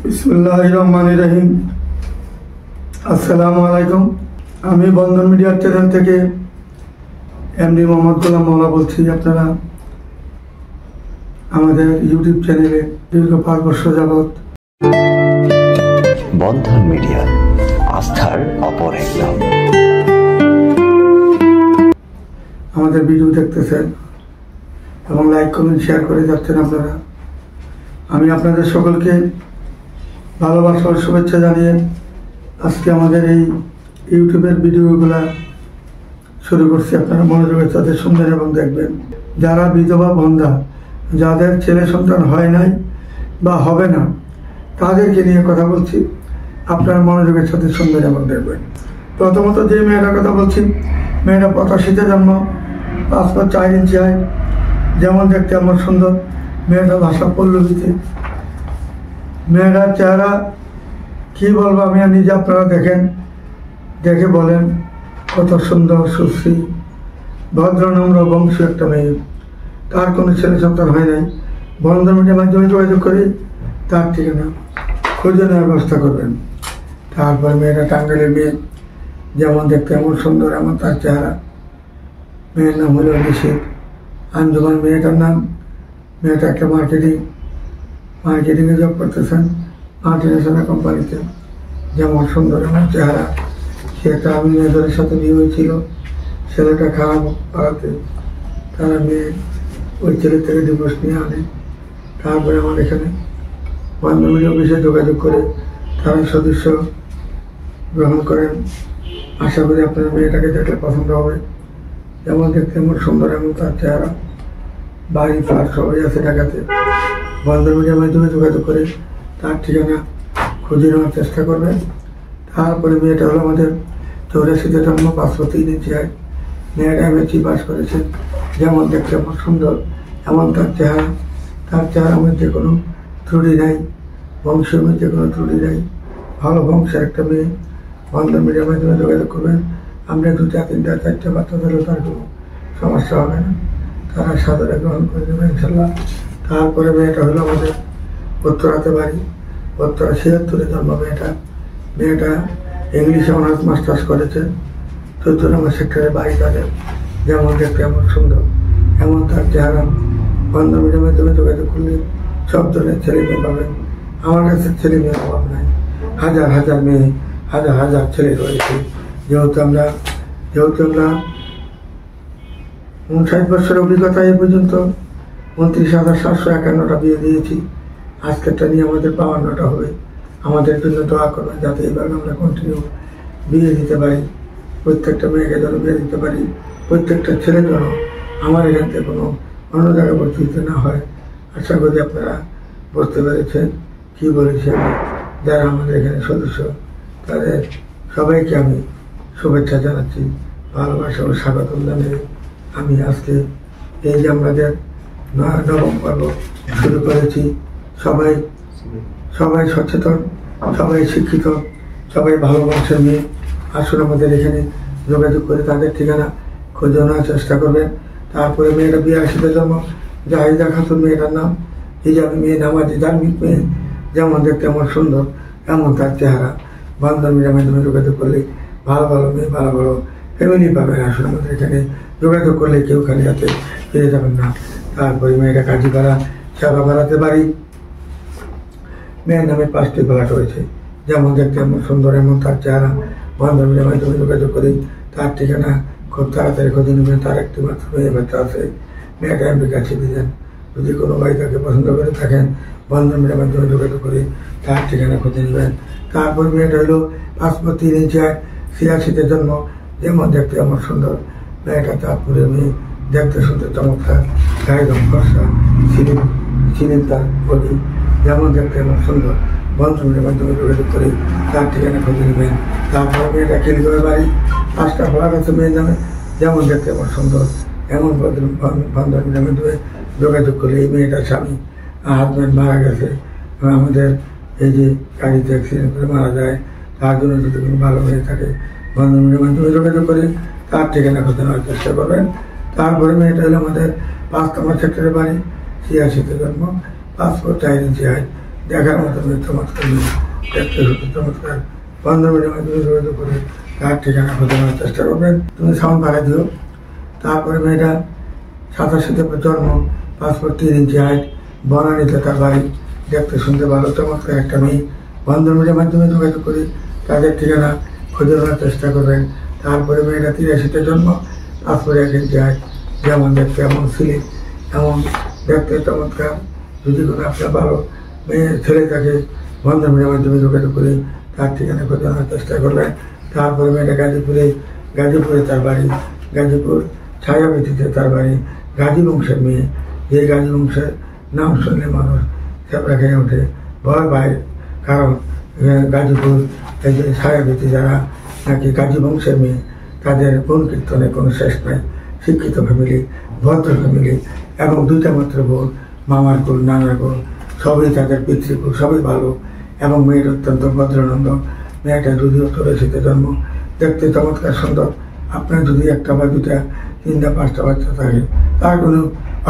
বিসমিল্লাহির রহমানির রহিম। আসসালামু আলাইকুম। আমি বন্ধন মিডিয়ার চ্যানেল থেকে এমডি মোহাম্মদ গোলাম মওলা বলছি। আপনারা আমাদের ইউটিউব চ্যানেলে দীর্ঘ 5 বছর যাবৎ বন্ধন মিডিয়া, আস্থার অপর এক নাম। আমাদের ভিডিও দেখতেছেন এবং লাইক কমেন্ট শেয়ার করে যাচ্ছেন আপনারা। আমি আপনাদের সকলকে ভালোবাসা ও শুভেচ্ছা জানিয়ে আজকে আমাদের এই ইউটিউবের ভিডিওগুলা শুরু করছি। আপনারা মনোযোগের সাথে শুনবেন এবং দেখবেন। যারা বিধবা বন্ধা, যাদের ছেলে সন্তান হয় নাই বা হবে না, তাদেরকে নিয়ে কথা বলছি। আপনারা মনোযোগের সাথে শুনবেন এবং দেখবেন। প্রথমত যে মেয়েটার কথা বলছি, মেয়েটা 85-তে জন্ম, 5 ফুট 4 ইঞ্চি হয়, যেমন দেখতে আমার সুন্দর। মেয়েটা ভাষা পল্লবীতে। মেয়েটার চেহারা কি বলবো আমি, নিজে আপনারা দেখেন, দেখে বলেন কত সুন্দর, সুশ্রী, ভদ্র, নম্র, বংশী একটা মেয়ে। তার কোনো ছেলে সন্তান হয় নাই। বন্ধন মিডিয়ার মাধ্যমে যোগাযোগ করে তার ঠিকানা খুঁজে নেওয়ার ব্যবস্থা করবেন। তারপর মেয়েটা টাঙ্গাইলের মেয়ে, যেমন দেখতে এমন সুন্দর, এমন তার চেহারা। মেয়ের নাম হলো নিশিত আঞ্জুমান মেয়েটার নাম। মেয়েটা একটা মার্কেটিংয়ে জব করতেছেন মাল্টিনেশনাল কোম্পানিতে। যেমন সুন্দর এমন চেহারা। সে একটা আমি মেয়েদের সাথে বিয়ে হয়েছিল, ছেলেটা খারাপ পাড়াতে। তারা মেয়ে ওই ছেলের থেকে ডিভোর্স নিয়ে আনে। তারপরে আমার এখানে বন্ধন মিডিয়া অফিসে যোগাযোগ করে তারা সদস্য গ্রহণ করেন। আশা করি আপনার মেয়েটাকে দেখলে পছন্দ হবে। যেমন দেখতে এমন সুন্দর, এমন তার চেহারা। বাড়ি ফ্ল্যাট সবাই আছে ঢাকাতে। বন্ধন মিডিয়ার মাধ্যমে যোগাযোগ করে তার ঠিকানা খুঁজে নেওয়ার চেষ্টা করবেন। তারপরে মেয়েটা হলো আমাদের 84-তে জন্ম, 5 ফুট 3 ইঞ্চি হয়। মেয়েটা MSc পাস করেছে। যেমন দেখতে এমন সুন্দর, এমন তার চেহারা। তার চেহারার মধ্যে কোনো ত্রুটি নাই, বংশের মধ্যে কোনো ত্রুটি নাই। ভালো বংশের একটা মেয়ে। বন্ধন মিডিয়ার মাধ্যমে যোগাযোগ করবেন। আমরা 2টা 3টা 4টা বাচ্চা দিলেও তার কোনো সমস্যা হবে না। তারা সাদরে গ্রহণ করে দেবে ইনশাল্লাহ। তারপরে মেয়েটা হলো আমাদের উত্তরাতে বাড়ি, উত্তরা 76-এ জন্ম মেয়েটা ইংলিশে অনার্স মাস্টার্স করেছে। 14 নম্বর সেক্টরের বাড়ি তাদের। যেমন দেখতে এমন সুন্দর, এমন তার চেহারা। বন্ধন মিডিয়ার মাধ্যমে যোগাযোগ করলে সব ধরনের ছেলে মেয়ে পাবেন। আমার কাছে ছেলে মেয়ের অভাব নাই। হাজার হাজার মেয়ে, হাজার হাজার ছেলে রয়েছে। যেহেতু আমরা 59 বছরের অভিজ্ঞতা এ পর্যন্ত 29,751টা বিয়ে দিয়েছি। আজকেরটা নিয়ে আমাদের 52টা হবে। আমাদের জন্য দোয়া করবেন যাতে এইভাবে আমরা কন্টিনিউ বিয়ে দিতে পারি। প্রত্যেকটা মেয়েকে যেন বিয়ে দিতে পারি। প্রত্যেকটা ছেলের জন্য আমার এখান থেকে কোনো অন্য জায়গায় ভর্তি দিতে না হয়। আশা করি আপনারা বুঝতে পেরেছেন কী বলেছি আমি। যারা আমাদের এখানে সদস্য, তাদের সবাইকে আমি শুভেচ্ছা জানাচ্ছি, ভালোবাসা ও স্বাগতম জানিয়ে আমি আজকে এই যে আমাদের 9ম পর্ব শুরু করেছি। সবাই সচেতন, সবাই শিক্ষিত, সবাই ভালো বংশের মেয়ে। আসুন আমাদের এখানে যোগাযোগ করে তাদের ঠিকানা খুঁজে নেওয়ার চেষ্টা করবেন। তারপরে মেয়েটা 82-তে জন্ম, জাহিদা খাতুন মেয়েটার নাম। হিজাবি মেয়ে, নামাজি, ধার্মিক মেয়ে। যেমন দেখতে এমন সুন্দর, এমন তার চেহারা। বন্ধন মিডিয়ার মাধ্যমে যোগাযোগ করলে ভালো ভালো মেয়ে, ভালো ভালো ফ্যামিলি পাবেন। আসুন আমাদের এখানে যোগাযোগ করলে কেউ খালি হাতে ফিরে যাবেন না। তারপরে মেয়েটা কাজীপাড়া সেবাপাড়াতে বাড়ি। মেয়ের নামে 5টি ফ্ল্যাট রয়েছে। যেমন দেখতে এমন সুন্দর, এমন তার চেহারা। বন্ধন মিডিয়ার মাধ্যমে যোগাযোগ করি তার ঠিকানা খুব তাড়াতাড়ি খুঁজে নেবেন। তার একটি মাত্র মেয়ে বাচ্চা আছে। মেয়েটা আমেরিকা সিটিজেন। যদি কোনো ভাই তাকে পছন্দ করে থাকেন, বন্ধন মিডিয়ার মাধ্যমে যোগাযোগ করি তার ঠিকানা খুঁজে নেবেন। তারপর মেয়েটা হলো 5 ফুট 3 ইঞ্চি হয়, 86-তে জন্ম। যেমন দেখতে এমন সুন্দর। মেয়েটা চাঁদপুরের মেয়ে, দেখতে সুন্দর, চমৎকার, গায়ে রং ফর্সা, সিলিম তার বডি। যেমন দেখতে এমন সুন্দর। বন্ধন মিডিয়ার মাধ্যমে যোগাযোগ করে তার ঠিকানা খুঁজে নেবেন। তারপর মেয়েটা খিলগড়ের বাড়ি, 5টা ফ্ল্যাট আছে মেয়ের নামে। যেমন দেখতে এমন সুন্দর, এমন বন্ধন মিডিয়ার মাধ্যমে যোগাযোগ করে এই মেয়েটার স্বামী হাজব্যান্ড মারা গেছে। আমাদের এই যে গাড়িতে অ্যাক্সিডেন্ট করে মারা যায়, তার জন্য যদি কোনো ভালো হয়ে থাকে, বন্ধন মিডিয়ার মাধ্যমে যোগাযোগ করে তার ঠিকানা খুঁজে নেওয়ার চেষ্টা করবেন। তারপরে মেয়েটা হলো আমাদের 5 নম্বর সেক্টরের বাড়ি, 86-তে জন্ম, 5 ফুট 4 ইঞ্চি হয়। দেখার মতো মেয়ে, চমৎকার মেয়ে, দেখতে শুধু চমৎকার। 15 মিনিটের মাধ্যমে যোগাযোগ করে তার ঠিকানা খুঁজে নেওয়ার চেষ্টা করবেন। তুমি সাউন্ড বাড়াই দিও। তারপরে মেয়েটা 87-তে জন্ম, পাসপোর্ট 3 ইঞ্চি হাইট, বনানীতে তার বাড়ি, দেখতে শুনতে ভালো, চমৎকার একটা মেয়ে। 15 মিনিটের মাধ্যমে যোগাযোগ করে তাদের ঠিকানা খুঁজে নেওয়ার চেষ্টা করবেন। তারপরে মেয়েটা 83-তে জন্ম, পাসপোর্ট 1 ইঞ্চি হাইট, যেমন দেখতে এমন সিলি, এমন দেখতে চমৎকার। যদি কোনো আপনার ভালো মেয়ে ছেলে থাকে 15 মিনিটের মাধ্যমে যোগাযোগ করে তার ঠিকানা খুঁজে নেওয়ার চেষ্টা করবেন। তারপরে মেয়েটা গাজীপুরে তার বাড়ি, গাজীপুর ছায়াবীথিতে তার বাড়ি, গাজী বংশের মেয়ে। যে গাজী বংশের নাম শুনলে মানুষ খেপড়া খেয়ে ওঠে, ভয় পায়, কারণ গাজীপুর এই যে ছায়াবীথি যারা নাকি গাজী বংশের মেয়ে, তাদের গুণ কীর্তনে কোনো শেষ নাই। শিক্ষিত ফ্যামিলি, ভদ্র ফ্যামিলি, এবং 2টা মাত্র বোন, মামার কুল, নানার কুল, সবই তাদের পিতৃকুল, সবই ভালো। এবং মেয়ের অত্যন্ত ভদ্রানন্দ। মেয়েটা যদিও 84-তে জন্ম, দেখতে চমৎকার সুন্দর। আপনার যদি 1টা বা 2টা 3টা 5টা বাচ্চা থাকে, তার কোনো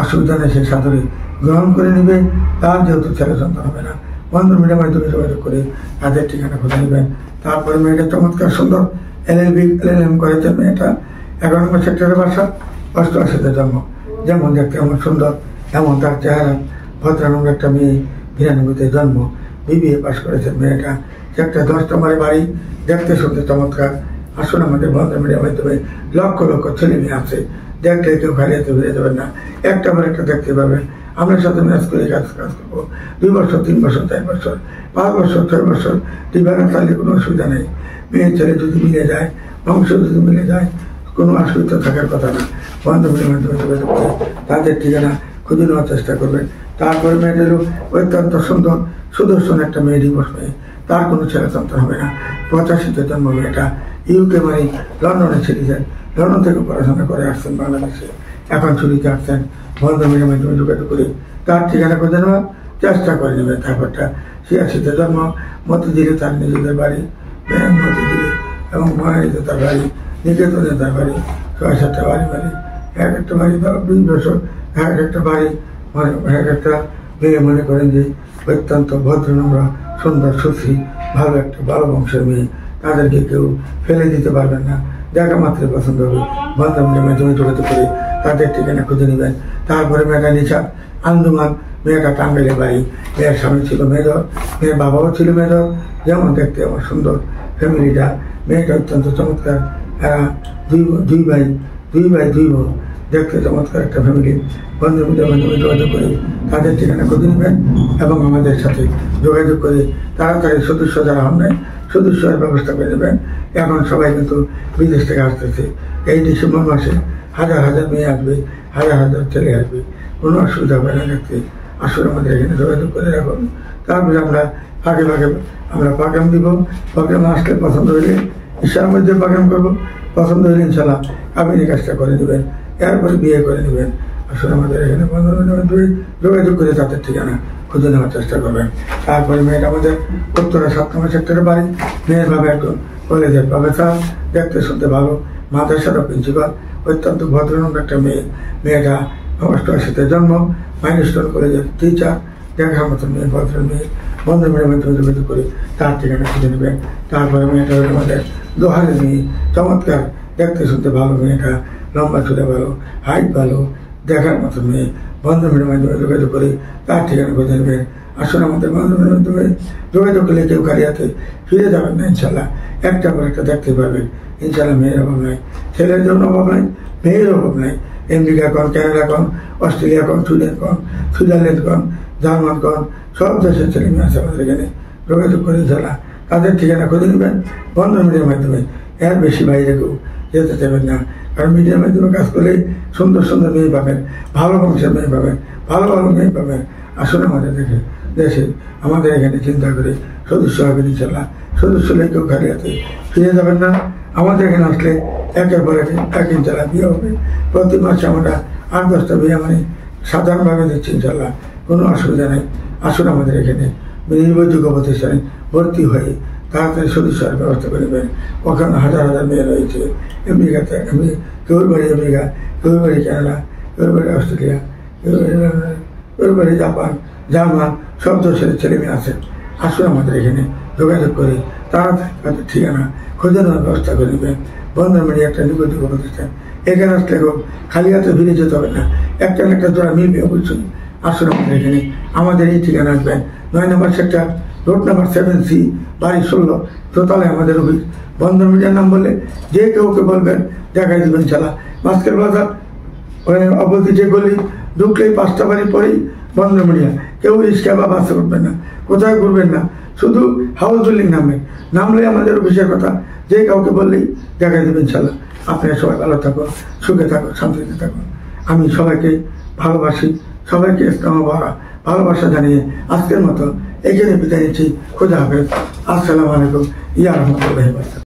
অসুবিধা নেই, সে সাদরে গ্রহণ করে নেবে। তার যেহেতু ছেলে সন্তান হবে না, 15 মিনিটের মাধ্যমে যোগাযোগ করে তাদের ঠিকানা খুঁজে নেবেন। তারপরে মেয়েটা চমৎকার সুন্দর, LLM করেছে মেয়েটা, 11 নম্বর সেক্টরের বাসা, 88-তে জন্ম, যেমন দেখতে এমন সুন্দর, এমন তার চেহারা। ভদ্রানন্দ একটা মেয়ে, 92-তে জন্ম, BBA পাস করেছে মেয়েটা। একটা 10 নম্বরে বাড়ি, দেখতে শুনতে চমৎকার। আসলে আমাদের 15 মিনিটের মাধ্যমে লক্ষ লক্ষ ছেলে মেয়ে আছে, দেখলে কেউ খালিয়াতে ফিরে যাবেন না, একটা পর একটা দেখতে পাবেন। আমরা সাথে ম্যাচ করে কাজ করবো, 2 বছর, 3 বছর, 4 বছর, 5 বছর, 6 বছর, টিবানা চাইলে কোনো অসুবিধা নেই। মেয়ে ছেলে যদি মিলে যায়, বংশ যদি মিলে যায়, কোনো অসুবিধা থাকার কথা না। 15 মিনিটের মাধ্যমে যোগাযোগ করে তাদের ঠিকানা খুঁজে নেওয়ার চেষ্টা করবেন। তারপরে মেয়েটারও অত্যন্ত সুন্দর সুদর্শন একটা মেয়ে, ডিভোর্স মেয়ে, তার কোনো ছেলে সন্তান হবে না। 85-তে জন্ম মেয়েটা, UK মানে লন্ডনে ছিলেন, লন্ডন থেকে পড়াশোনা করে আসছেন বাংলাদেশে, এখন ছুটিতে আসছেন। 15 মিনিটের মাধ্যমে যোগাযোগ করে তার ঠিকানা খুঁজে নেওয়ার চেষ্টা করে নেবেন। তারপরটা 86-তে জন্ম, মতিঝিলে তার নিজেদের বাড়ি, মতিঝিলে, এবং বনানীতে তার বাড়ি, নিকেতনে তার বাড়ি, 6-7টা বাড়ি, এক একটা বাড়ি, 20 বছর, এক একটা বাড়ি, এক একটা মেয়ে মনে করেন যে অত্যন্ত ভদ্রনম্র, সুন্দর, সুশ্রী, ভালো একটা ভালো বংশের মেয়ে। তাদেরকে কেউ ফেলে দিতে পারবেন না, দেখা মাত্রই পছন্দ হবে। 15 মিনিটের মাধ্যমে যোগাযোগ করে তাদের ঠিকানা খুঁজে নেবেন। তারপরে মেয়েটা নিশাদ আঞ্জুমান, মেয়েটা টাঙ্গাইলের বাড়ি, মেয়ের স্বামী ছিল মেজর, মেয়ের বাবাও ছিল মেজর, যেমন দেখতে আমার সুন্দর ফ্যামিলিটা। মেয়েটা অত্যন্ত চমৎকার, এরা দুই ভাই 2 বোন, দেখতে চমৎকার একটা ফ্যামিলি। 15 মিনিটের মাধ্যমে যোগাযোগ করে তাদের ঠিকানা খুঁজে নেবেন এবং আমাদের সাথে যোগাযোগ করে তাড়াতাড়ি সদস্য যারা হন নাই, সদস্যের ব্যবস্থা করে নেবেন। এখন সবাই কিন্তু বিদেশ থেকে আসতেছে, এই ডিসেম্বর মাসে হাজার হাজার মেয়ে আসবে, হাজার হাজার ছেলে আসবে, কোনো অসুবিধা হবে না। দেখতে আসলে আমাদের এখানে যোগাযোগ করে রাখুন। তারপরে আমরা ফাঁকে আমরা প্রোগ্রাম দিব। প্রোগ্রাম আসলে পছন্দ হলে ঈশার মধ্যে প্রোগ্রাম করবো, পছন্দ হলে ইনশাল্লাহ আপনি কাজটা করে নেবেন, এরপরে বিয়ে করে নেবেন। আসলে আমাদের এখানে 15 মিনিটের মাধ্যমে যোগাযোগ করে তাদের ঠিকানা খুঁজে নেওয়ার চেষ্টা করবেন। তারপরে মেয়েটা আমাদের উত্তরা 7 নম্বর সেক্টরে বাড়ি, মেয়ের ভাবে একজন কলেজের প্রফেসর, দেখতে শুনতে ভালো, মাদ্রাসারও প্রিন্সিপাল, অত্যন্ত ভদ্রনম্র একটা মেয়ে। মেয়েটা 88-তে জন্ম, মাইলস্টোন কলেজের টিচার, দেখার মতো মেয়ে, ভদ্র মেয়ে। 15 মিনিটের মাধ্যমে যোগাযোগ করে তার ঠিকানা খুঁজে নেবেন। তারপরে মেয়েটা হলো আমাদের দোহারের মেয়ে, চমৎকার, দেখতে শুনতে ভালো মেয়েটা, লম্বা চুলে ভালো, হাইট ভালো, দেখার মতো মেয়ে। 15 মিনিটের মাধ্যমে যোগাযোগ করে তার ঠিকানা খুঁজে নেবেন। আসলে আমাদের 15 মিনিটের মাধ্যমে যোগাযোগ করলে কেউ কারিয়াতে ফিরে যাবেন না, ইনশাল্লাহ একটা পর একটা দেখতে পারবেন। ইনশাল্লাহ মেয়ের অভাব নাই, ছেলের জন্য অভাব নাই, মেয়ের অভাব নাই। আমেরিকা কন, কানাডা কন, অস্ট্রেলিয়া কন, সুইডেন কন, সুইজারল্যান্ড কন, জার্মান কন, সব দেশের ছেলে মেয়ে আছে আমাদের এখানে। যোগাযোগ করে ইনশাল্লাহ তাদের ঠিকানা খুঁজে নেবেন 15 মিনিটের মাধ্যমে। এর বেশি বাইরে কেউ যেতে দেবেন না, কারণ মিডিয়ার মাধ্যমে কাজ করলে সুন্দর সুন্দর মেয়ে পাবেন, ভালো বংশের মেয়ে পাবেন, ভালো ভালো মেয়ে পাবেন। আসলে আমাদের দেশে আমাদের এখানে চিন্তা করে সদস্য হবেন ইনশাল্লাহ। সদস্য হলে কেউ খালিয়াতে ফিরে যাবেন না। আমাদের এখানে আসলে একের পর এক ইনশাল্লাহ বিয়ে হবে। প্রতি মাসে আমরা 8-10টা বিয়ে মানে সাধারণভাবে দিচ্ছি ইনশাল্লাহ, কোনো অসুবিধা নেই। আসলে আমাদের এখানে নির্ভরযোগ্য প্রতিষ্ঠানে ভর্তি হয়ে তাড়াতাড়ি সদস্যের ব্যবস্থা করে নেবেন। ওখানে হাজার হাজার মেয়ে রয়েছে, আমেরিকাতে, কেউর বাড়ি আমেরিকা, কেউর বাড়ি কানাডা, কেউর বাড়ি অস্ট্রেলিয়া, কেউর বাড়ি জাপান, জার্মান সব দেশের ছেলে মেয়ে আছেন, আসুন আমাদের এখানে যোগাযোগ করে তারা তাদের ঠিকানা খুঁজে নেওয়ার ব্যবস্থা করে দেবেন। বন্ধন মিডিয়া একটা নির্ভরযোগ্য প্রতিষ্ঠান, এখানে আসলে খালি হাতে ফিরে যেতে হবে না, একটা না একটা জোড়া মিলবে অবশ্যই। আসুন আমাদের এখানে, আমাদের এই ঠিকানা আসবেন 9 নম্বর সেক্টর, রোড নাম্বার 7C, বাড়ি 16, দোতলায় আমাদের অফিস। বন্ধন মিডিয়ার নাম বললে যে কেউকে বলবেন, দেখাই দেবেন চালা। মাস্কের বাজার অবধি যে গলি ঢুকলেই 5টা বাড়ি পরেই বন্ধন মিডিয়া। কেউ রিক্সা বা বাসে উঠবেন না, কোথায় ঘুরবেন না, শুধু হাউস বিল্ডিং নামলে আমাদের অফিসের কথা যে কাউকে বললেই দেখাই দেবেন চালা। আপনারা সবাই ভালো থাকুন, সুখে থাকুন, শান্তিতে থাকুন। আমি সবাইকে ভালোবাসি, সবাইকে ইসলাম ভালোবাসা জানিয়ে আজকের মতো এখানে বিদায় নিচ্ছি। খোদা হাফেজ। আসসালামু আলাইকুম, ইয়া রাহমাতুল্লাহি ওয়া বারাকাতুহু।